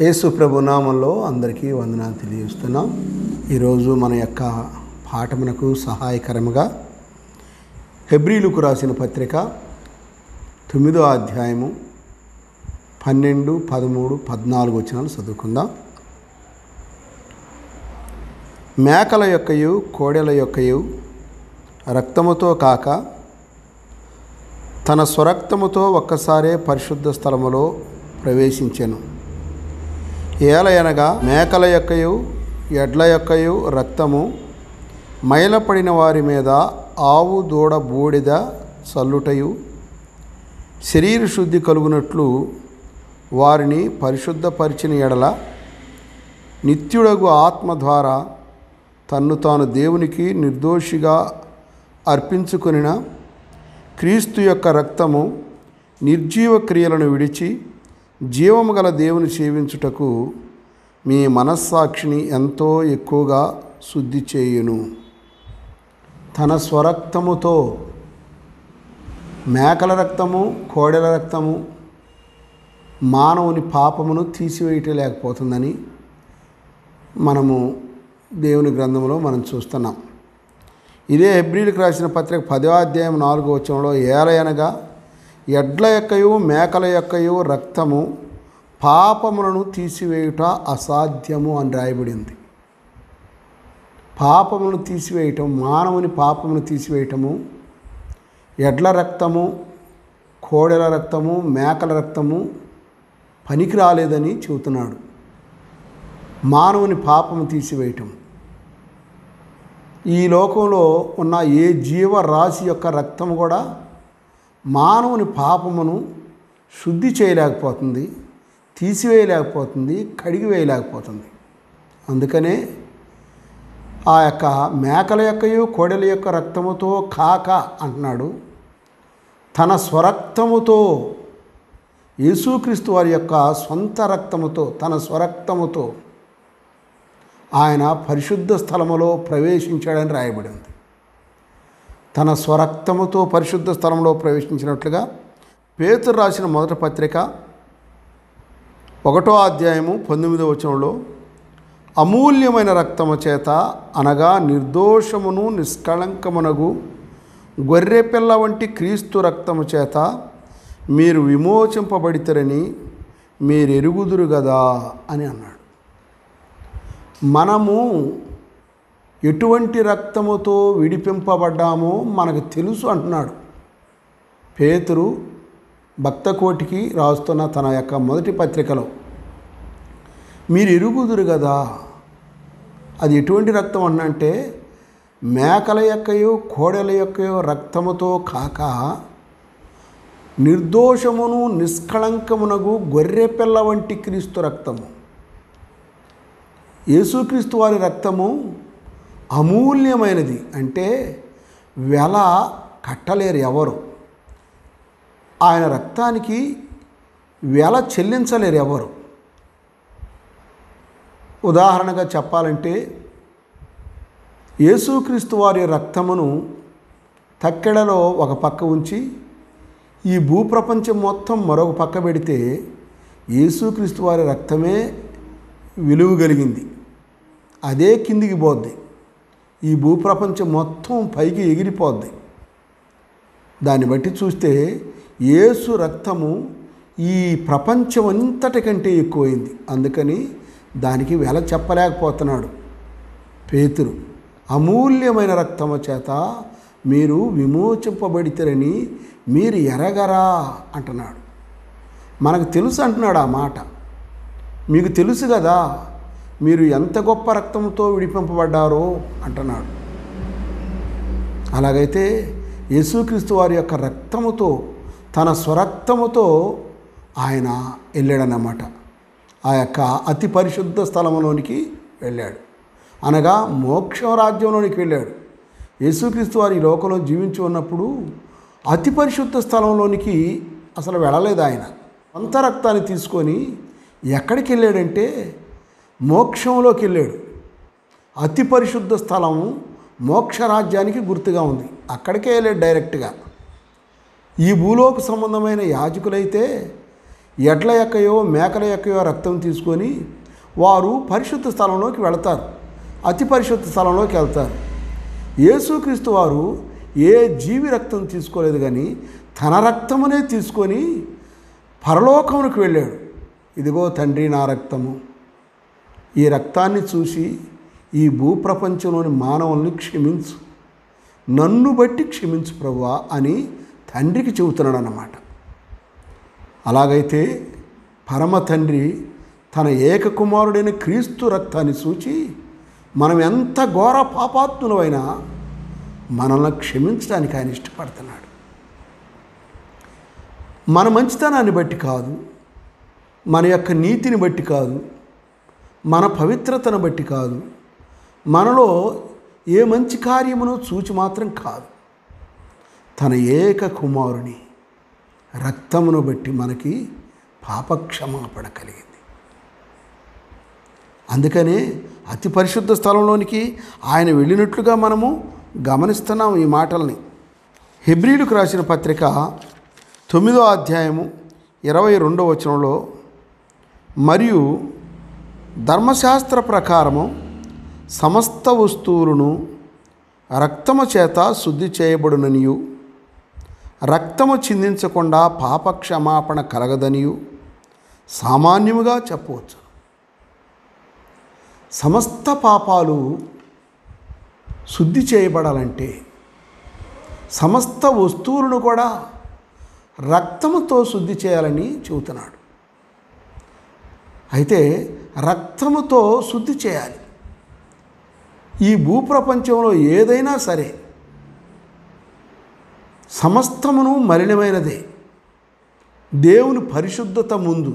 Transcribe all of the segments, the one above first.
యేసు ప్రభు నామంలో అందరికీ వందనాలు తెలియజేస్తున్నాం. ఈరోజు మన యొక్క పాఠమునకు సహాయకరముగా హెబ్రీలకు రాసిన పత్రిక 9వ అధ్యాయము 12, 13, 14 వచనాలు చదువుకుందాం. మేకల యొక్కయు కోడెల యొక్కయు రక్తముతో కాక తన స్వరక్తముతో ఒక్కసారే పరిశుద్ధ స్థలములో ప్రవేశించెను. ఏలయనగా మేకల యొక్కయు ఎడ్ల యొక్కయు రక్తము మైలపడిన వారి మీద ఆవు దూడ బూడిద చల్లుటయు శరీర శుద్ధి కలుగునట్లు వారిని పరిశుద్ధపరిచిన ఎడల నిత్యుడగు ఆత్మ ద్వారా తన్ను తాను దేవునికి నిర్దోషిగా అర్పించుకొనిన క్రీస్తు యొక్క రక్తము నిర్జీవ క్రియలను విడిచి జీవము గల దేవుని సేవించుటకు మీ మనస్సాక్షిని ఎంతో ఎక్కువగా శుద్ధి చేయును. తన స్వరక్తముతో మేకల రక్తము కోడెల రక్తము మానవుని పాపమును తీసివేయటం లేకపోతుందని మనము దేవుని గ్రంథంలో మనం చూస్తున్నాం. ఇదే హెబ్రీలకు రాసిన పత్రిక 10వ అధ్యాయం 4వ వచనంలో ఏలయనగా ఎడ్ల యొక్కయు మేకల యొక్కయు రక్తము పాపములను తీసివేయుట అసాధ్యము అని రాయబడింది. పాపమును తీసివేయటం, మానవుని పాపమును తీసివేయటము ఎడ్ల రక్తము కోడెల రక్తము మేకల రక్తము పనికి రాలేదని చెబుతున్నాడు. మానవుని పాపము తీసివేయటం ఈ లోకంలో ఉన్న ఏ జీవరాశి యొక్క రక్తం కూడా మానవుని పాపమును శుద్ధి చేయలేకపోతుంది, తీసివేయలేకపోతుంది, కడిగివేయలేకపోతుంది. అందుకనే ఆ యొక్క మేకల యొక్కయు కోడెల యొక్క రక్తముతో కాక అంటున్నాడు. తన స్వరక్తముతో యేసుక్రీస్తు వారి యొక్క సొంత రక్తముతో తన స్వరక్తముతో ఆయన పరిశుద్ధ స్థలములో ప్రవేశించాడని రాయబడింది. తన స్వరక్తముతో పరిశుద్ధ స్థలంలో ప్రవేశించినట్లుగా పేతురు రాసిన మొదటి పత్రిక 1వ అధ్యాయము 19వ వచనంలో అమూల్యమైన రక్తము చేత అనగా నిర్దోషమును నిష్కళంకమునగు గొర్రెపిల్ల వంటి క్రీస్తు రక్తము చేత మీరు విమోచింపబడితరని మీరు ఎరుగుదురు గదా అని అన్నాడు. మనము ఎటువంటి రక్తముతో విడిపింపబడ్డామో మనకు తెలుసు అంటున్నాడు పేతురు భక్తకోటికి రాస్తున్న తన యొక్క మొదటి పత్రికలో. మీరు ఎరుగుదురు కదా, అది ఎటువంటి రక్తం అన్నంటే మేకల యొక్కయో కోడెల యొక్కయో రక్తముతో కాక నిర్దోషమును నిష్కళంకమునగు గొర్రెపిల్ల వంటి క్రీస్తు రక్తము. యేసుక్రీస్తు వారి రక్తము అమూల్యమైనది, అంటే వెల కట్టలేరు ఎవరు. ఆయన రక్తానికి వెల చెల్లించలేరు ఎవరు. ఉదాహరణగా చెప్పాలంటే యేసుక్రీస్తు వారి రక్తమును తక్కెడలో ఒక పక్క ఉంచి ఈ భూప్రపంచం మొత్తం మరొక పక్క పెడితే యేసుక్రీస్తు వారి రక్తమే విలువ కలిగింది, అదే కిందికి పోద్ది. ఈ భూప్రపంచం మొత్తం పైకి ఎగిరిపోద్ది. దాన్ని బట్టి చూస్తే యేసు రక్తము ఈ ప్రపంచం అంతటికంటే ఎక్కువైంది. అందుకని దానికి వెల చెప్పలేకపోతున్నాడు పేతురు. అమూల్యమైన రక్తము చేత మీరు విమోచింపబడితరని మీరు ఎరగరా అంటున్నాడు. మనకు తెలుసు అంటున్నాడు ఆ మాట. మీకు తెలుసు కదా మీరు ఎంత గొప్ప రక్తంతో విడిపింపబడ్డారో అంటున్నాడు. అలాగైతే యేసుక్రీస్తు వారి యొక్క రక్తముతో తన స్వరక్తముతో ఆయన వెళ్ళాడన్నమాట. ఆ యొక్క అతి పరిశుద్ధ స్థలంలోనికి వెళ్ళాడు, అనగా మోక్ష రాజ్యంలోనికి వెళ్ళాడు. యేసుక్రీస్తు వారి లోకంలో జీవించి ఉన్నప్పుడు అతి పరిశుద్ధ స్థలంలోనికి అసలు వెళ్ళలేదు. ఆయన సొంత రక్తాన్ని తీసుకొని ఎక్కడికి వెళ్ళాడంటే మోక్షంలోకి వెళ్ళాడు. అతి పరిశుద్ధ స్థలము మోక్షరాజ్యానికి గుర్తుగా ఉంది, అక్కడికే వెళ్ళాడు డైరెక్ట్గా. ఈ భూలోక సంబంధమైన యాజకులైతే ఎడ్ల యొక్కయో మేకల యొక్కయో రక్తం తీసుకొని వారు పరిశుద్ధ స్థలంలోకి వెళతారు, అతి పరిశుద్ధ స్థలంలోకి వెళ్తారు. యేసుక్రీస్తు వారు ఏ జీవి రక్తం తీసుకోలేదు, కానీ తన రక్తమునే తీసుకొని పరలోకమునకు వెళ్ళాడు. ఇదిగో తండ్రి, నా రక్తము, ఈ రక్తాన్ని చూసి ఈ భూప్రపంచంలోని మానవుల్ని క్షమించు, నన్ను బట్టి క్షమించు ప్రభువా అని తండ్రికి చెబుతున్నాడు అన్నమాట. అలాగైతే పరమ తండ్రి తన ఏకకుమారుడైన క్రీస్తు రక్తాన్ని చూచి మనం ఎంత ఘోర పాపాత్ములమైనా మనల్ని క్షమించడానికి ఆయన ఇష్టపడుతున్నాడు. మన మంచితనాన్ని బట్టి కాదు, మన యొక్క నీతిని బట్టి కాదు, మన పవిత్రతను బట్టి కాదు, మనలో ఏ మంచి కార్యమునో చూచి మాత్రం కాదు, తన ఏక కుమారుని రక్తమును బట్టి మనకి పాపక్షమాపణ కలిగింది. అందుకనే అతి పరిశుద్ధ స్థలంలోనికి ఆయన వెళ్ళినట్లుగా మనము గమనిస్తున్నాం ఈ మాటల్ని. హెబ్రీయులకు రాసిన పత్రిక 9వ అధ్యాయము 22వ వచనంలో, మరియు ధర్మశాస్త్ర ప్రకారము సమస్త వస్తువులను రక్తము చేత శుద్ధి చేయబడుననియు, రక్తము చిందించకుండా పాపక్షమాపణ కలగదనియు సామాన్యముగా చెప్పవచ్చు. సమస్త పాపాలు శుద్ధి చేయబడాలంటే సమస్త వస్తువులను కూడా రక్తముతో శుద్ధి చేయాలని చెబుతున్నాడు. అయితే రక్తముతో శుద్ధి చేయాలి. ఈ భూప్రపంచంలో ఏదైనా సరే సమస్తమును మలినమైనదే దేవుని పరిశుద్ధత ముందు.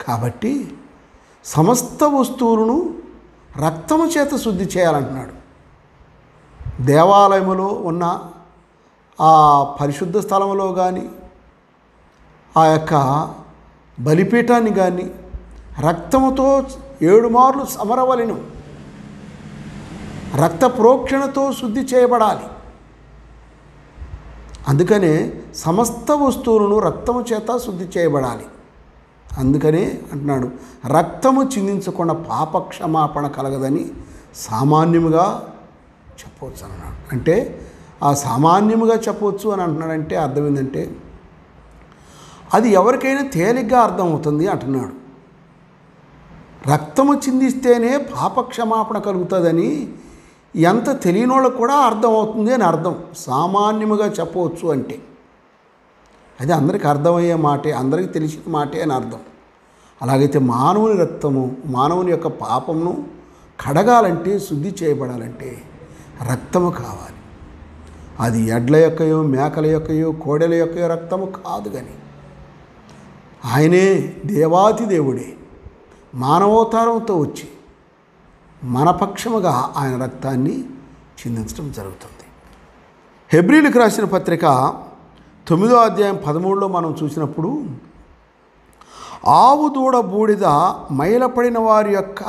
కాబట్టి సమస్త వస్తువులను రక్తము చేత శుద్ధి చేయాలంటున్నాడు. దేవాలయములో ఉన్న ఆ పరిశుద్ధ స్థలంలో కానీ, ఆ యొక్క బలిపీఠాన్ని కానీ రక్తముతో 7 మార్లు సమరవలెను. రక్త ప్రోక్షణతో శుద్ధి చేయబడాలి. అందుకనే సమస్త వస్తువులను రక్తము చేత శుద్ధి చేయబడాలి. అందుకనే అంటున్నాడు, రక్తము చిందించకుండా పాపక్షమాపణ కలగదని సామాన్యముగా చెప్పవచ్చు అన్నాడు. అంటే ఆ సామాన్యముగా చెప్పవచ్చు అని అంటున్నాడంటే అర్థం ఏంటంటే అది ఎవరికైనా తేలిగ్గా అర్థమవుతుంది అంటున్నాడు. రక్తము చిందిస్తేనే పాపక్షమాపణ కలుగుతుందని ఎంత తెలియనోళ్ళకు కూడా అర్థమవుతుంది అని అర్థం. సామాన్యముగా చెప్పవచ్చు అంటే అది అందరికీ అర్థమయ్యే మాటే, అందరికీ తెలిసిన మాటే అని అర్థం. అలాగైతే మానవుని రక్తము, మానవుని యొక్క పాపమును కడగాలంటే, శుద్ధి చేయబడాలంటే రక్తము కావాలి. అది ఎడ్ల యొక్కయో మేకల యొక్కయో కోడెల యొక్కయో రక్తము కాదు, కానీ ఆయనే దేవాతి దేవుడే మానవోతారంతో వచ్చి మన పక్షముగా ఆయన రక్తాన్ని చిందించడం జరుగుతుంది. హెబ్రీయులకు రాసిన పత్రిక 9వ అధ్యాయం 13లో మనం చూసినప్పుడు, ఆవు దూడ బూడిద మైలపడిన వారి యొక్క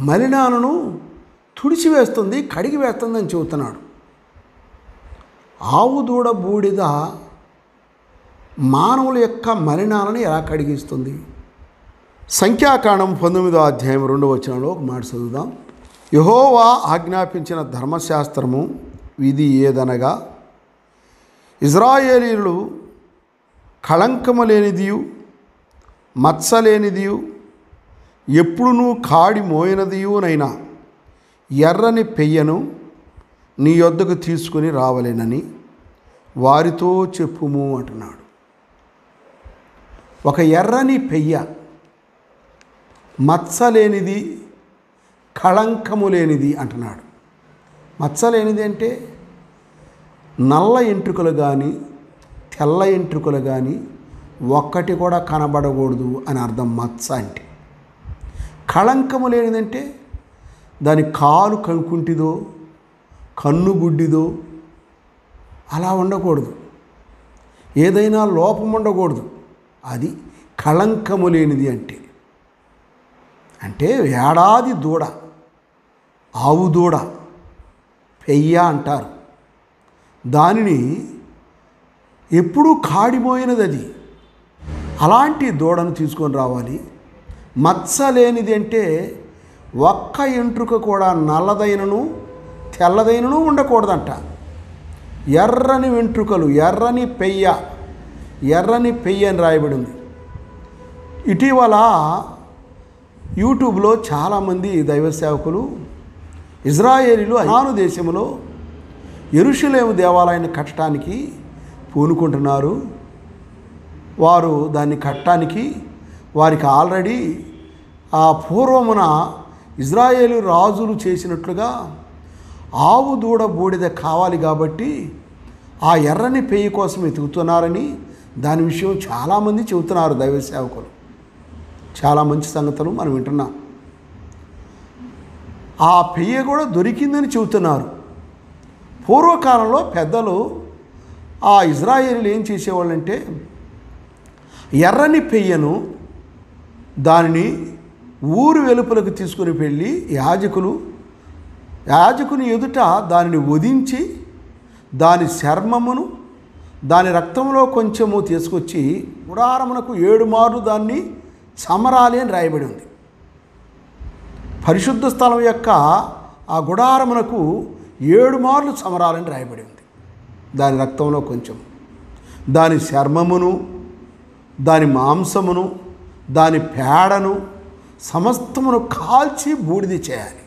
మలినాలను తుడిచివేస్తుంది, కడిగి వేస్తుంది అని చెబుతున్నాడు. ఆవు దూడ బూడిద మానవుల యొక్క మలినాలను ఎలా కడిగిస్తుంది? సంఖ్యాకాండం 19వ అధ్యాయం 2వ వచనంలో ఒక మాట చదువుదాం. యెహోవా ఆజ్ఞాపించిన ధర్మశాస్త్రము విధి ఏదనగా, ఇజ్రాయేలీయులు కళంకము లేనిదియు మచ్చలేనిదియు ఎప్పుడునూ కాడి మోయనదియునైనా ఎర్రని పెయ్యను నీ యొద్దకు తీసుకుని రావలేనని వారితో చెప్పుము అంటున్నాడు. ఒక ఎర్రని పెయ్య, మచ్చలేనిది, కళంకము లేనిది అంటున్నాడు. మచ్చలేనిది అంటే నల్ల ఎంట్రుకలు కానీ తెల్ల ఎంట్రుకలు కానీ ఒక్కటి కూడా కనబడకూడదు అని అర్థం మచ్చ అంటే. కళంకము లేనిదంటే దాని కాలు కంకుంటిదో కన్ను గుడ్డిదో అలా ఉండకూడదు, ఏదైనా లోపం ఉండకూడదు. అది కళంకము లేనిది అంటే. అంటే ఏడాది దూడ, ఆవు దూడ, పెయ్య అంటారు. దానిని ఎప్పుడూ కాడిపోయినది, అది అలాంటి దూడను తీసుకొని రావాలి. మచ్చ లేనిది అంటే ఒక్క ఎంట్రుక కూడా నల్లదైనను తెల్లదైనను ఉండకూడదంట. ఎర్రని వెంట్రుకలు, ఎర్రని పెయ్య అని రాయబడి ఉంది. ఇటీవల యూట్యూబ్లో చాలామంది దైవ సేవకులు ఇజ్రాయేలీలు అనాను దేశంలో యెరూషలేము దేవాలయాన్ని కట్టడానికి పూనుకుంటున్నారు. వారు దాన్ని కట్టడానికి వారికి ఆల్రెడీ ఆ పూర్వమున ఇజ్రాయేలు రాజులు చేసినట్లుగా ఆవు దూడ బూడిద కావాలి కాబట్టి ఆ ఎర్రని పెయ్యి కోసం వెతుకుతున్నారని దాని విషయం చాలామంది చెబుతున్నారు దైవ సేవకులు. చాలా మంచి సంగతులు మనం వింటున్నాం. ఆ పెయ్య కూడా దొరికిందని చెబుతున్నారు. పూర్వకాలంలో పెద్దలు ఆ ఇజ్రాయేలీలు ఏం చేసేవాళ్ళంటే ఎర్రని పెయ్యను దానిని ఊరు వెలుపలకు తీసుకుని వెళ్ళి యాజకుని ఎదుట దానిని వధించి దాని చర్మమును దాని రక్తంలో కొంచెము తీసుకొచ్చి గుడారమునకు 7 మార్లు దాన్ని చమరాలి అని రాయబడి ఉంది. పరిశుద్ధ స్థలం యొక్క ఆ గుడారమునకు 7 మార్లు చమరాలని రాయబడి ఉంది. దాని రక్తంలో కొంచెం, దాని చర్మమును, దాని మాంసమును, దాని పేడను సమస్తమును కాల్చి బూడిద చేయాలి.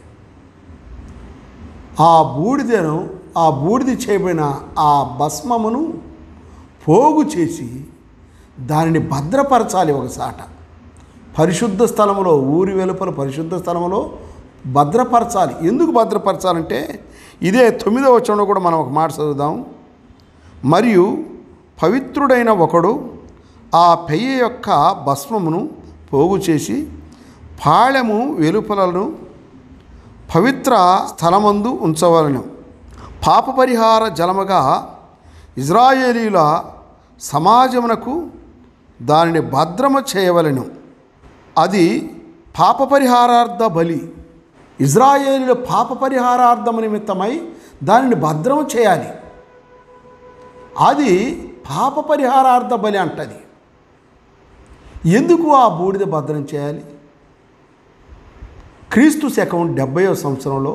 ఆ బూడిద చేయబడిన ఆ భస్మమును పోగు చేసి దానిని భద్రపరచాలి ఒకసాట. పరిశుద్ధ స్థలంలో, ఊరి వెలుపల పరిశుద్ధ స్థలంలో భద్రపరచాలి. ఎందుకు భద్రపరచాలంటే ఇదే 9వ వచనంలో కూడా మనం ఒక మాట చదువుదాం. మరియు పవిత్రుడైన ఒకడు ఆ పెయ్య యొక్క భస్మమును పోగు చేసి పాళెము వెలుపలను పవిత్ర స్థలమందు ఉంచవలెను. పాప పరిహార జలముగా ఇజ్రాయేలీల సమాజమునకు దానిని భద్రము చేయవలెను. అది పాప పరిహారార్థ బలి. ఇజ్రాయేలీల పాప పరిహారార్థము నిమిత్తమై దానిని భద్రము చేయాలి. అది పాప పరిహారార్థ బలి అంటది. ఎందుకు ఆ బూడిద భద్రం చేయాలి? క్రీస్తు శకం 70వ సంవత్సరంలో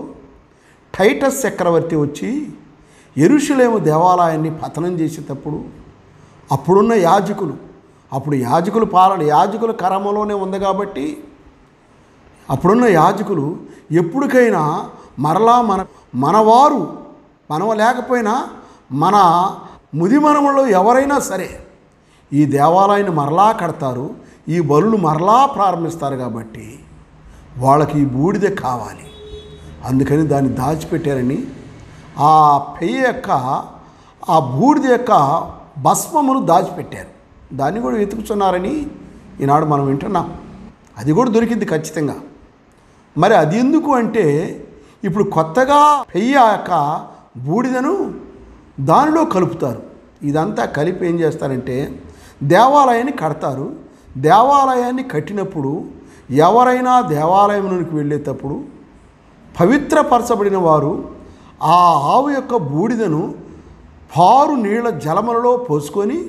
టైటస్ చక్రవర్తి వచ్చి యెరూషలేము దేవాలయాన్ని పతనం చేసేటప్పుడు అప్పుడున్న యాజకులు, యాజకుల కరమలోనే ఉంది కాబట్టి అప్పుడున్న యాజకులు ఎప్పటికైనా మరలా మనవారు మనం లేకపోయినా మన ముదిమనములో ఎవరైనా సరే ఈ దేవాలయాన్ని మరలా కడతారు, ఈ బలులు మరలా ప్రారంభిస్తారు కాబట్టి వాళ్ళకి ఈ బూడిద కావాలి. అందుకని దాన్ని దాచిపెట్టారని ఆ పెయ్య యొక్క ఆ బూడిద యొక్క భస్మమును దాచిపెట్టారు. దాన్ని కూడా వెతుకుతున్నారని ఈనాడు మనం వింటున్నాం. అది కూడా దొరికింది ఖచ్చితంగా. మరి అది ఎందుకు అంటే ఇప్పుడు కొత్తగా పెయ్య యొక్క బూడిదను దానిలో కలుపుతారు. ఇదంతా కలిపి ఏం చేస్తారంటే దేవాలయాన్ని కడతారు. దేవాలయాన్ని కట్టినప్పుడు ఎవరైనా దేవాలయంలోకి వెళ్ళేటప్పుడు పవిత్రపరచబడిన వారు ఆ ఆవు యొక్క బూడిదను పారు నీళ్ల జలములలో పోసుకొని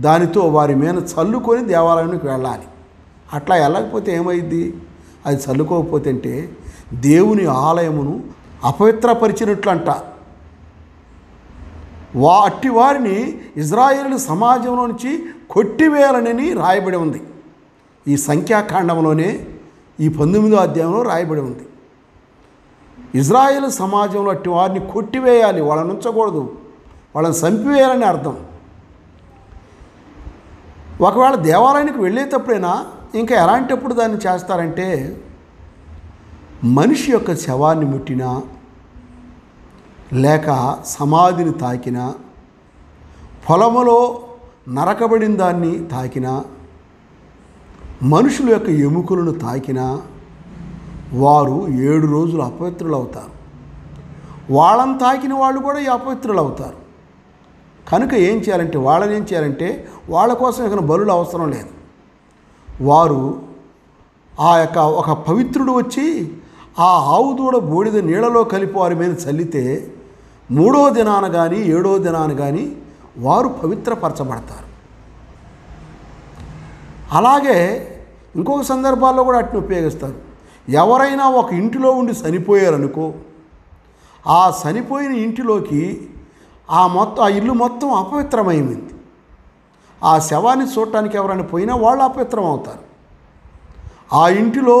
దానితో వారి మీద చల్లుకొని దేవాలయానికి వెళ్ళాలి. అట్లా వెళ్ళకపోతే ఏమైంది? అది చల్లుకోకపోతే అంటే దేవుని ఆలయమును అపవిత్రపరిచినట్లంట. అట్టి వారిని ఇజ్రాయేలు సమాజంలో నుంచి కొట్టివేయాలని రాయబడి ఉంది. ఈ సంఖ్యాకాండంలోనే ఈ 19వ అధ్యాయంలో రాయబడి ఉంది. ఇజ్రాయేలు సమాజంలో అట్టి వారిని కొట్టివేయాలి, వాళ్ళని ఉంచకూడదు, వాళ్ళని చంపివేయాలని అర్థం. ఒకవేళ దేవాలయానికి వెళ్ళేటప్పుడైనా ఇంకా ఎలాంటప్పుడు దాన్ని చేస్తారంటే మనిషి యొక్క శవాన్ని ముట్టినా లేక సమాధిని తాకినా పొలములో నరకబడిన దాన్ని తాకినా మనుషుల యొక్క ఎముకలను తాకినా వారు 7 రోజులు అపవిత్రులు అవుతారు. వాళ్ళని తాకిన వాళ్ళు కూడా ఈ అపవిత్రులు అవుతారు. కనుక వాళ్ళని ఏం చేయాలంటే వాళ్ళ కోసం ఇక బలులు అవసరం లేదు. వారు ఆ యొక్క ఒక పవిత్రుడు వచ్చి ఆ ఆవు దూడ బూడిద నీళ్ళలో కలిపి వారి మీద చల్లితే 3వ దినాన కానీ 7వ దినాన కానీ వారు పవిత్రపరచబడతారు. అలాగే ఇంకొక సందర్భాల్లో కూడా అట్ని ఉపయోగిస్తారు. ఎవరైనా ఒక ఇంటిలో ఉండి చనిపోయారనుకో, ఆ చనిపోయిన ఇంటిలోకి ఆ ఇల్లు మొత్తం అపవిత్రమైంది. ఆ శవాన్ని చూడటానికి ఎవరైనా పోయినా వాళ్ళు అపవిత్రం అవుతారు. ఆ ఇంటిలో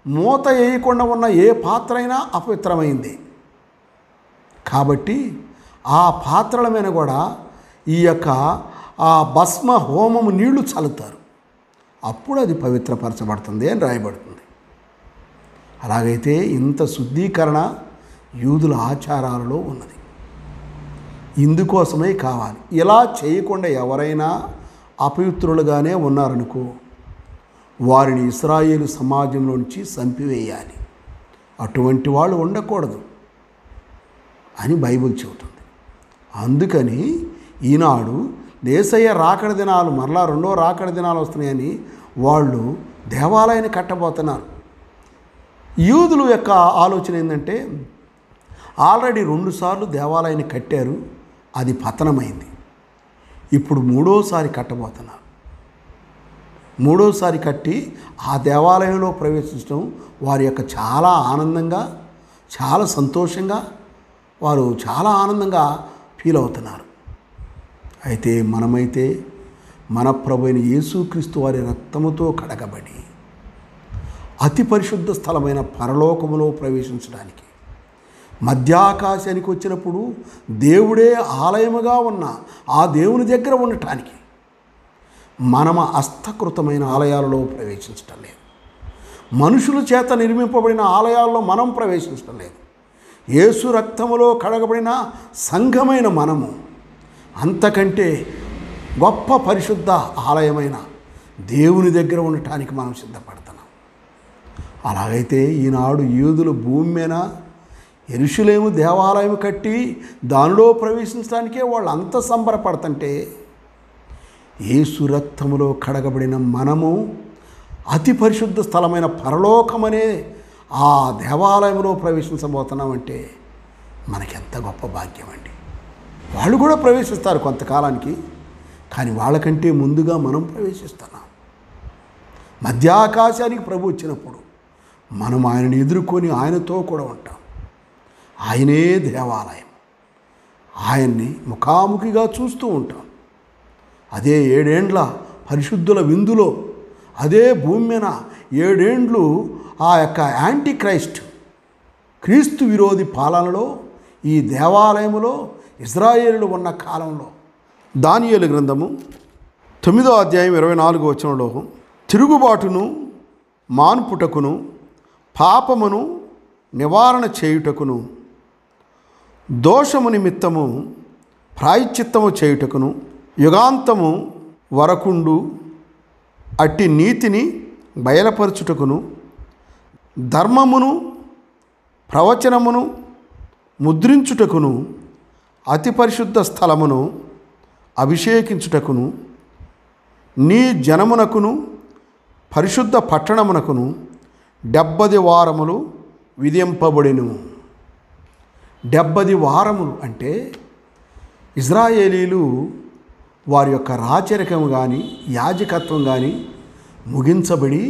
మూత వేయకుండా ఉన్న ఏ పాత్ర అయినా అపవిత్రమైంది. కాబట్టి ఆ పాత్రల మీద కూడా ఈ యొక్క ఆ భస్మ హోమము నీళ్లు చల్లుతారు. అప్పుడు అది పవిత్రపరచబడుతుంది అని రాయబడుతుంది. అలాగైతే ఇంత శుద్ధీకరణ యూదుల ఆచారాలలో ఉన్నది. ఇందుకోసమే కావాలి. ఇలా చేయకుండా ఎవరైనా అపవిత్రులుగానే ఉన్నారనుకో, వారిని ఇశ్రాయేలు సమాజంలో నుంచి చంపివేయాలి. అటువంటి వాళ్ళు ఉండకూడదు అని బైబిల్ చెబుతుంది. అందుకని ఈనాడు యేసయ్య రాకడ దినాలు, మరలా రెండో రాకడ దినాలు వస్తున్నాయని వాళ్ళు దేవాలయాన్ని కట్టబోతున్నారు. యూదుల యొక్క ఆలోచన ఏంటంటే, ఆల్రెడీ 2 సార్లు దేవాలయాన్ని కట్టారు, అది పతనమైంది. ఇప్పుడు 3వసారి కట్టబోతున్నారు. 3వసారి కట్టి ఆ దేవాలయంలో ప్రవేశించడం వారి యొక్క చాలా ఆనందంగా, చాలా సంతోషంగా, వారు చాలా ఆనందంగా ఫీల్ అవుతున్నారు. అయితే మనమైతే మన ప్రభు అయిన యేసుక్రీస్తు వారి రక్తముతో కడగబడి అతి పరిశుద్ధ స్థలమైన పరలోకములో ప్రవేశించడానికి, మధ్యాకాశానికి వచ్చినప్పుడు దేవుడే ఆలయముగా ఉన్న ఆ దేవుని దగ్గర ఉండటానికి మనమ హస్తకృతమైన ఆలయాలలో ప్రవేశించటం లేదు. మనుషుల చేత నిర్మింపబడిన ఆలయాల్లో మనం ప్రవేశించటం లేదు. యేసు రక్తములో కడగబడిన సంఘమైన మనము అంతకంటే గొప్ప పరిశుద్ధ ఆలయమైన దేవుని దగ్గర ఉండటానికి మనం సిద్ధపడుతున్నాం. అలాగైతే ఈనాడు యూదులు భూమి మీద యెరూషలేము దేవాలయం కట్టి దానిలో ప్రవేశించడానికే వాళ్ళు అంత సంబరపడుతుంటే, యేసు రక్తములో కడగబడిన మనము అతి పరిశుద్ధ స్థలమైన పరలోకమనే ఆ దేవాలయంలో ప్రవేశించబోతున్నామంటే మనకెంత గొప్ప భాగ్యం అండి. వాళ్ళు కూడా ప్రవేశిస్తారు కొంతకాలానికి, కానీ వాళ్ళకంటే ముందుగా మనం ప్రవేశిస్తున్నాం. మధ్యాకాశానికి ప్రభు వచ్చినప్పుడు మనం ఆయనను ఎదుర్కొని ఆయనతో కూడా ఉంటాం. ఆయనే దేవాలయం. ఆయన్ని ముఖాముఖిగా చూస్తూ ఉంటాం. అదే 7 ఏండ్ల పరిశుద్ధుల విందులో, అదే భూమి మీద 7 ఏండ్లు ఆ యొక్క యాంటీ క్రీస్తు విరోధి పాలనలో ఈ దేవాలయములో ఇశ్రాయేలులు ఉన్న కాలంలో, దానియేలు గ్రంథము 9వ అధ్యాయం 24వ వచనంలో, తిరుగుబాటును మాన్పుటకును పాపమును నివారణ చేయుటకును దోషము నిమిత్తము ప్రాయశ్చిత్తము చేయుటకును యుగాంతము వరకుండు అట్టి నీతిని బయలుపరచుటకును ధర్మమును ప్రవచనమును ముద్రించుటకును అతి పరిశుద్ధ స్థలమును అభిషేకించుటకును నీ జనమునకును పరిశుద్ధ పట్టణమునకును 70 వారములు విధింపబడెను. 70 వారములు అంటే ఇశ్రాయేలీలు వారి యొక్క రాచరికం కానీ యాజకత్వం కానీ ముగించబడి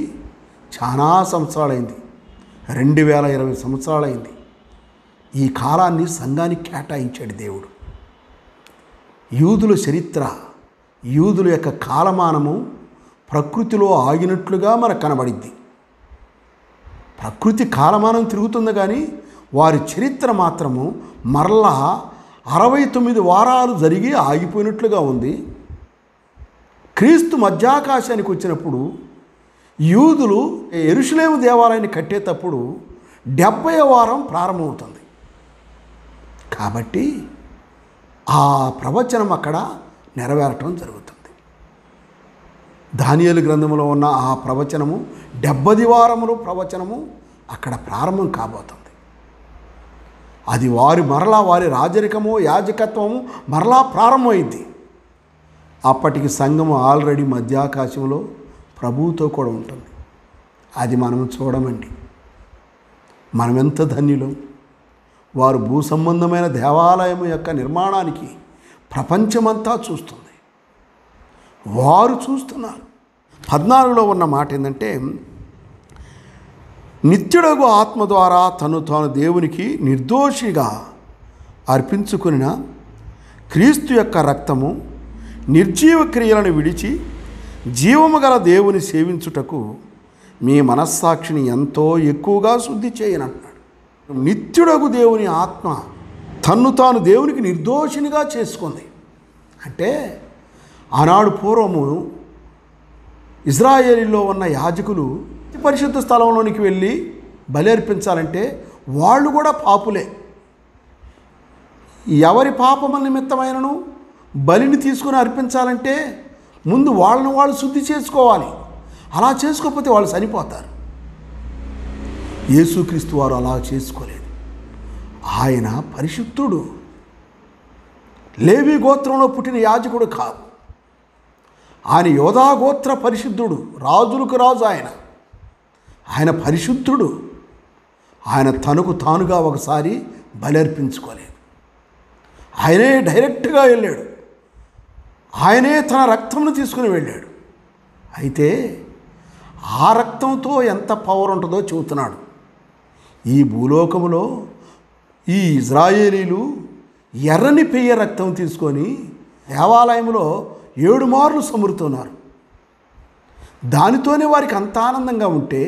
చాలా సంవత్సరాలైంది. 2020 సంవత్సరాలైంది. ఈ కాలాన్ని సంఘానికి కేటాయించాడు దేవుడు. యూదుల చరిత్ర, యూదుల యొక్క కాలమానము ప్రకృతిలో ఆగినట్లుగా మనకు కనబడిద్ది. ప్రకృతి కాలమానం తిరుగుతుంది, కానీ వారి చరిత్ర మాత్రము మరలా 69 వారాలు జరిగి ఆగిపోయినట్లుగా ఉంది. క్రీస్తు మధ్యాకాశానికి వచ్చినప్పుడు యూదులు యెరూషలేము దేవాలయాన్ని కట్టేటప్పుడు 70వ వారం ప్రారంభమవుతుంది. కాబట్టి ఆ ప్రవచనం అక్కడ నెరవేరటం జరుగుతుంది. దానియేలు గ్రంథంలో ఉన్న ఆ ప్రవచనము 70 వారములు ప్రవచనము అక్కడ ప్రారంభం కాబోతుంది. అది మరలా వారి రాజరికము యాజకత్వము మరలా ప్రారంభమైంది. అప్పటికి సంఘము ఆల్రెడీ మధ్యాకాశంలో ప్రభువుతో కూడా ఉంటుంది. అది మనం చూడమండి. మనం ఎంత ధన్యులం. వారు భూ సంబంధమైన దేవాలయం యొక్క నిర్మాణానికి ప్రపంచమంతా చూస్తుంది. వారు చూస్తున్నారు. 14లో ఉన్న మాట ఏంటంటే, నిత్యుడగు ఆత్మ ద్వారా తను తాను దేవునికి నిర్దోషిగా అర్పించుకున్న క్రీస్తు యొక్క రక్తము నిర్జీవ క్రియలను విడిచి జీవము గల దేవుని సేవించుటకు మీ మనస్సాక్షిని ఎంతో ఎక్కువగా శుద్ధి చేయనంటున్నాడు. నిత్యుడగు దేవుని ఆత్మ తన్ను తాను దేవునికి నిర్దోషినిగా చేసుకుంది. అంటే ఆనాడు పూర్వము ఇజ్రాయేలీలో ఉన్న యాజకులు పరిశుద్ధ స్థలంలోనికి వెళ్ళి బలి అర్పించాలంటే వాళ్ళు కూడా పాపులే. ఎవరి పాపముల నిమిత్తమైనను బలిని తీసుకుని అర్పించాలంటే ముందు వాళ్ళని వాళ్ళు శుద్ధి చేసుకోవాలి. అలా చేసుకోకపోతే వాళ్ళు చనిపోతారు. యేసుక్రీస్తు వారు అలా చేసుకోలేదు. ఆయన పరిశుద్ధుడు. లేవి గోత్రంలో పుట్టిన యాజకుడు కాదు. ఆయన యోధా గోత్ర పరిశుద్ధుడు, రాజులకు రాజు. ఆయన పరిశుద్ధుడు. ఆయన తనకు తానుగా ఒకసారి బలి అర్పించుకోలేదు. ఆయనే డైరెక్ట్గా వెళ్ళాడు. ఆయనే తన రక్తంను తీసుకుని వెళ్ళాడు. అయితే ఆ రక్తంతో ఎంత పవర్ ఉంటుందో చెబుతున్నాడు. ఈ భూలోకములో ఈ ఇజ్రాయేలీలు ఎర్రని పెయ్య రక్తం తీసుకొని దేవాలయంలో 7 మార్లు సమురుతున్నారు. దానితోనే వారికి అంత ఆనందంగా ఉంటే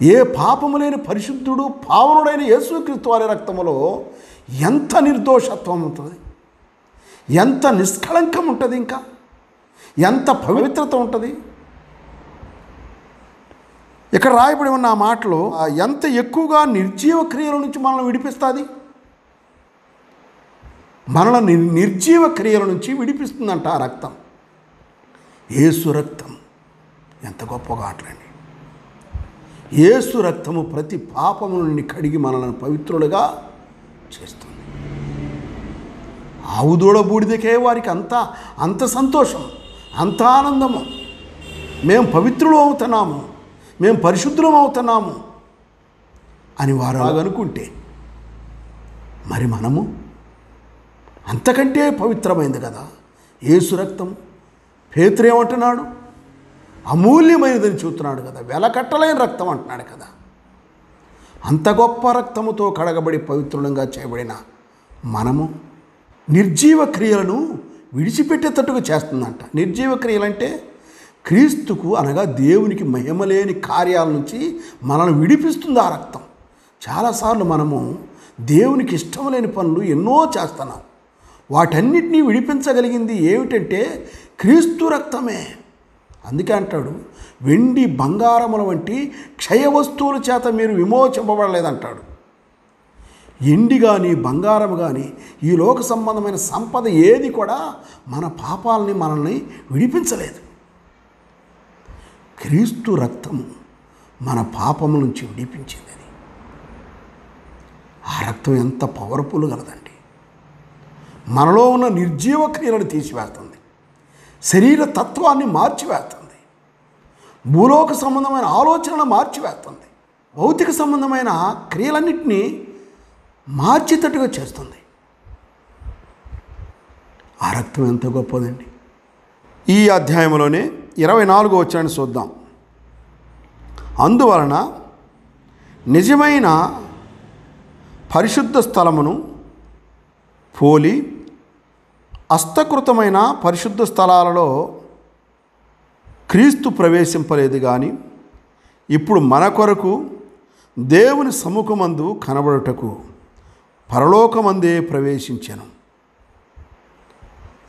ఏ పాపము లేని పరిశుద్ధుడు పావనుడైన యేసుక్రీస్తు వారి రక్తములో ఎంత నిర్దోషత్వం ఉంటుంది, ఎంత నిష్కళంకం ఉంటుంది, ఇంకా ఎంత పవిత్రత ఉంటుంది. ఇక్కడ రాయబడి ఉన్న ఆ మాటలో ఎంత ఎక్కువగా నిర్జీవ క్రియల నుంచి మనల్ని విడిపిస్తుంది. మనల్ని నిర్జీవ క్రియల నుంచి విడిపిస్తుందంట ఆ రక్తం. యేసు రక్తం ఎంత గొప్పగా ఆటలండి. యేసు రక్తము ప్రతి పాపము నుండి కడిగి మనల్ని పవిత్రులుగా చేస్తుంది. ఆవు దూడ బూడిదకే వారికి అంత సంతోషం, అంత ఆనందము. మేము పవిత్రులు అవుతున్నాము, మేము పరిశుద్ధులం అవుతున్నాము అని వారు అనుకుంటే మరి మనము అంతకంటే పవిత్రమైంది కదా యేసు రక్తం. పేతురు ఏమంటున్నాడు? అమూల్యమైనదని చూస్తున్నాడు కదా, వెలకట్టలేని రక్తం అంటున్నాడు కదా. అంత గొప్ప రక్తముతో కడగబడి పవిత్రులంగా చేయబడిన మనము నిర్జీవ క్రియలను విడిచిపెట్టేటట్టుగా చేస్తుందంట. నిర్జీవ క్రియలంటే క్రీస్తుకు అనగా దేవునికి మహిమలేని కార్యాల నుంచి మనల్ని విడిపిస్తుంది ఆ రక్తం. చాలాసార్లు మనము దేవునికి ఇష్టం లేని పనులు ఎన్నో చేస్తున్నాం. వాటన్నిటినీ విడిపించగలిగింది ఏమిటంటే క్రీస్తు రక్తమే. అందుకే అంటాడు, వెండి బంగారముల వంటి క్షయ వస్తువుల చేత మీరు విమోచింపబడలేదంటాడు. ఎండి కానీ బంగారం కానీ ఈ లోక సంబంధమైన సంపద ఏది కూడా మన పాపాలని మనల్ని విడిపించలేదు. క్రీస్తు రక్తము మన పాపముల నుంచి విడిపించింది. ఆ రక్తం ఎంత పవర్ఫుల్ గలదండి. మనలో ఉన్న నిర్జీవ క్రియలను తీసివేస్తుంది, శరీర తత్వాన్ని మార్చివేస్తుంది, భూలోక సంబంధమైన ఆలోచనలు మార్చివేస్తుంది, భౌతిక సంబంధమైన క్రియలన్నింటినీ మార్చేటట్టుగా చేస్తుంది. ఆ రక్తం ఎంత గొప్పదండి. ఈ అధ్యాయంలోనే 24వ వచనాన్ని చూద్దాం. అందువలన నిజమైన పరిశుద్ధ స్థలమును పోలి హస్తకృతమైన పరిశుద్ధ స్థలాలలో క్రీస్తు ప్రవేశింపలేదు కానీ ఇప్పుడు మన కొరకు దేవుని సముఖమందు కనబడుటకు పరలోకమందే ప్రవేశించెను.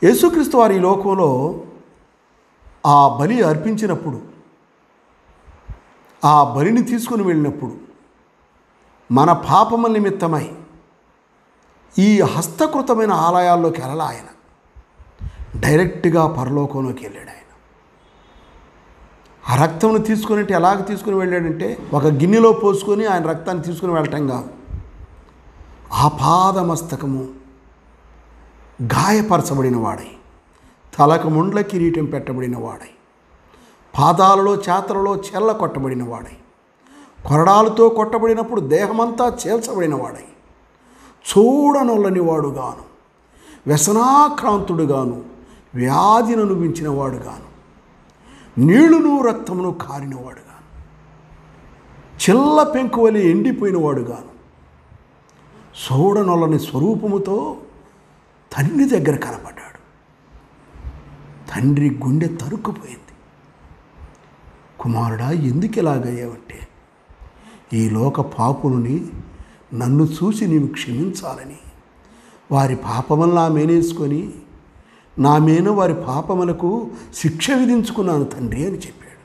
యేసుక్రీస్తు వారి ఈ లోకంలో ఆ బలి అర్పించినప్పుడు, ఆ బలిని తీసుకుని వెళ్ళినప్పుడు మన పాపముల నిమిత్తమై ఈ హస్తకృతమైన ఆలయాల్లోకి వెళ్ళాలి. ఆయన డైరెక్ట్గా పరలోకంలోకి వెళ్ళాడు. ఆయన ఆ రక్తంను తీసుకుని ఎలాగ తీసుకుని వెళ్ళాడంటే ఒక గిన్నెలో పోసుకొని ఆయన రక్తాన్ని తీసుకుని వెళ్ళటం కాదు. ఆపాదమస్తకము గాయపరచబడిన వాడై, తలకు ముండ్ల కిరీటం పెట్టబడిన వాడై, పాదాలలో చేతలలో చెల్ల కొట్టబడిన వాడై, కొరడాలతో కొట్టబడినప్పుడు దేహమంతా చేల్చబడిన వాడై, చూడనొల్లని వాడుగాను, వ్యసనాక్రాంతుడుగాను, వ్యాధిని అనుభవించిన వాడుగాను, నీళ్లును రక్తమును కారినవాడుగాను, చిల్ల పెంకువలి ఎండిపోయినవాడుగాను, చూడనొల్లని స్వరూపముతో తండ్రి దగ్గర కనపడ్డాడు. తండ్రి గుండె తరుక్కుపోయింది. కుమారుడా, ఎందుకు ఇలాగయ్యావంటే, ఈ లోక పాపులని నన్ను చూసి నీవు క్షమించాలని వారి పాపములను నా మేనేసుకొని నా మీద వారి పాపములకు శిక్ష విధించుకున్నాను తండ్రి అని చెప్పాడు.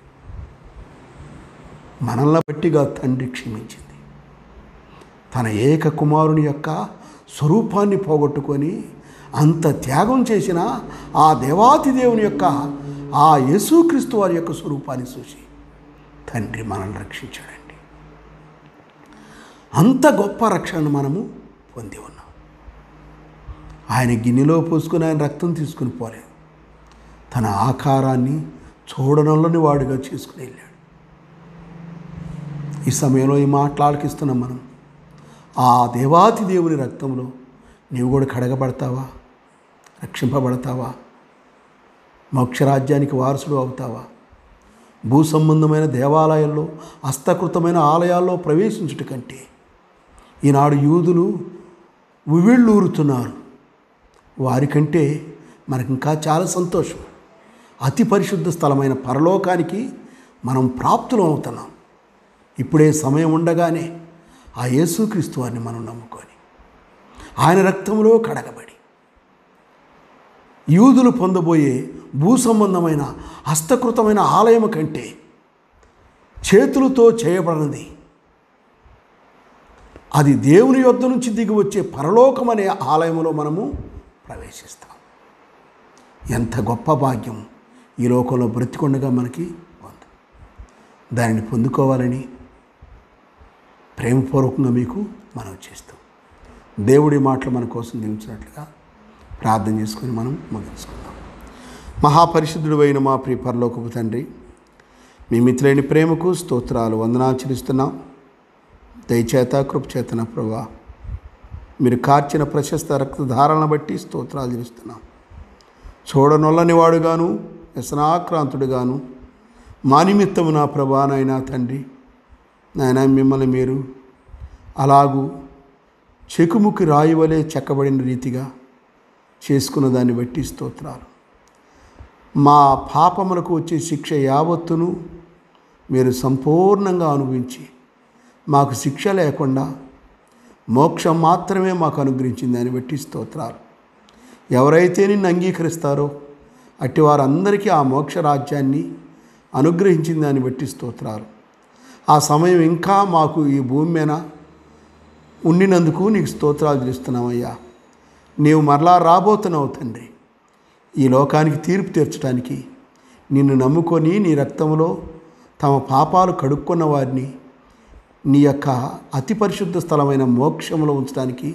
మనల్ని బట్టిగా తండ్రి క్షమించింది. తన ఏక కుమారుని యొక్క స్వరూపాన్ని పోగొట్టుకొని అంత త్యాగం చేసిన ఆ దేవాతి దేవుని యొక్క ఆ యేసుక్రీస్తు వారి యొక్క స్వరూపాన్ని చూసి తండ్రి మనల్ని రక్షించాడండి. అంత గొప్ప రక్షణను మనము పొంది ఉన్నాం. ఆయన గిన్నెలో పోసుకుని ఆయన రక్తం తీసుకుని పోలేదు, తన ఆకారాన్ని చూడనొల్లని వాడుగా చేసుకుని వెళ్ళాడు. ఈ సమయంలో ఈ మాట్లాడికిస్తున్నాం మనం. ఆ దేవాతి దేవుని రక్తంలో నీవు కూడా కడగబడతావా? రక్షింపబడతావా? మోక్షరాజ్యానికి వారసుడు అవుతావా? భూ సంబంధమైన దేవాలయాల్లో, హస్తకృతమైన ఆలయాల్లో ప్రవేశించుట కంటే ఈనాడు యూదులు ఉవ్విళ్ళూరుతున్నారు. వారికంటే మనకి ఇంకా చాలా సంతోషం. అతి పరిశుద్ధ స్థలమైన పరలోకానికి మనం ప్రాప్తులం అవుతున్నాం. ఇప్పుడే సమయం ఉండగానే ఆ యేసుక్రీస్తు వారిని మనం నమ్ముకొని ఆయన రక్తంలో కడగబడి యూదులు పొందబోయే భూ సంబంధమైన హస్తకృతమైన ఆలయం కంటే చేతులతో చేయబడినది, అది దేవుని యొద్ద నుంచి దిగి వచ్చే పరలోకం అనే ఆలయంలో మనము ప్రవేశిస్తాం. ఎంత గొప్ప భాగ్యం ఈ లోకంలో బ్రతికొండగా మనకి ఉంది. దానిని పొందుకోవాలని ప్రేమపూర్వకంగా మీకు మనం చేస్తాం. దేవుడి మాటలు మన కోసం దీవించినట్లుగా ప్రార్థన చేసుకొని మనం ముగించుకుందాం. మహాపరిశుద్ధుడు అయిన మా ప్రియ పరలోకపు తండ్రి, మీ మిత్రులైన ప్రేమకు స్తోత్రాలు, వందనాలు చెల్లిస్తున్నాం. దయచేత కృపచేతన ప్రభువా, మీరు కార్చిన ప్రశస్త రక్తధారాలను బట్టి స్తోత్రాలు చెల్లిస్తున్నాం. చూడనొల్లని వాడుగాను, వ్యసనాక్రాంతుడుగాను మా నిమిత్తము నా ప్రభా నాయనా తండ్రి, నాయన మిమ్మల్ని మీరు అలాగూ చెకుముకి రాయివలే చెక్కబడిన రీతిగా చేసుకున్న దాన్ని బట్టి స్తోత్రాలు. మా పాపములకు వచ్చే శిక్ష యావత్తును మీరు సంపూర్ణంగా అనుభవించి మాకు శిక్ష లేకుండా మోక్షం మాత్రమే మాకు అనుగ్రహించింది దాన్ని బట్టి స్తోత్రాలు. ఎవరైతే నిన్ను అంగీకరిస్తారో అట్టి వారందరికీ ఆ మోక్ష రాజ్యాన్ని అనుగ్రహించింది దాన్ని బట్టి స్తోత్రాలు. ఆ సమయం ఇంకా మాకు ఈ భూమి మీద ఉండినందుకు నీకు స్తోత్రాలు చేస్తున్నామయ్యా. నీవు మరలా రాబోతున్నావు తండ్రి, ఈ లోకానికి తీర్పు తీర్చడానికి. నిన్ను నమ్ముకొని నీ రక్తంలో తమ పాపాలు కడుక్కున్న వారిని నీ యొక్క అతి పరిశుద్ధ స్థలమైన మోక్షంలో ఉంచడానికి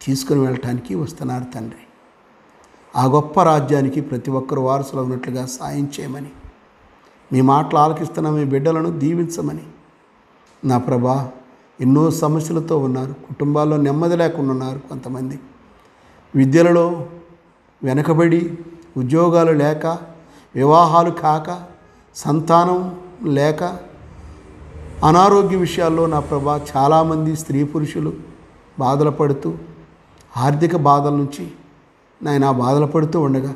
తీసుకుని వెళ్ళటానికి వస్తున్నారు తండ్రి. ఆ గొప్ప రాజ్యానికి ప్రతి ఒక్కరు వారసులు ఉన్నట్లుగా సాయం చేయమని, మీ మాటలు ఆలకిస్తున్న మీ బిడ్డలను దీవించమని. నా ప్రభా, ఎన్నో సమస్యలతో ఉన్నారు, కుటుంబాల్లో నెమ్మది లేకుండా ఉన్నారు. కొంతమంది విద్యలలో వెనకబడి, ఉద్యోగాలు లేక, వివాహాలు కాక, సంతానం లేక, అనారోగ్య విషయాల్లో నా ప్రభా చాలామంది స్త్రీ పురుషులు బాధలు పడుతూ, ఆర్థిక బాధల నుంచి నాయన బాధలు పడుతూ ఉండగా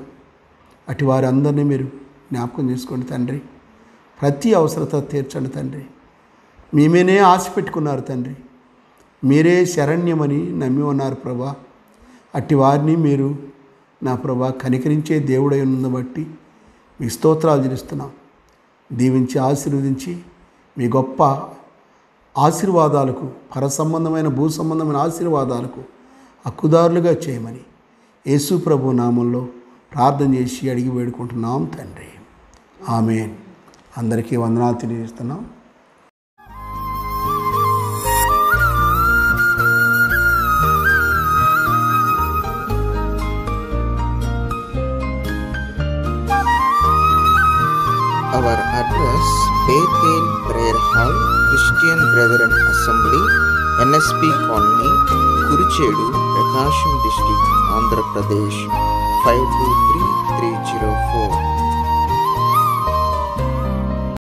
అటు వారి అందరినీ మీరు జ్ఞాపకం చేసుకోండి తండ్రి. ప్రతి అవసరత తీర్చండి తండ్రి. మేమేనే ఆశ పెట్టుకున్నారు తండ్రి, మీరే శరణ్యమని నమ్మి ఉన్నారు ప్రభా. అట్టి వారిని మీరు నా ప్రభా కనికరించే దేవుడై ఉన్నది బట్టి మీ స్తోత్రాలు చెల్లిస్తున్నాం. దీవించి ఆశీర్వదించి మీ గొప్ప ఆశీర్వాదాలకు, పర సంబంధమైన భూ సంబంధమైన ఆశీర్వాదాలకు హక్కుదారులుగా చేయమని యేసు ప్రభు నామంలో ప్రార్థన చేసి అడిగి వేడుకుంటున్నాం తండ్రి. ఆమేన్. అందరికీ వందనాలు తెలియజేస్తున్నాం. Our address, Bethel Prayer Hall, Christian Brethren Assembly, NSP Colony, Kurichedu, Prakasham District, Andhra Pradesh, 523304.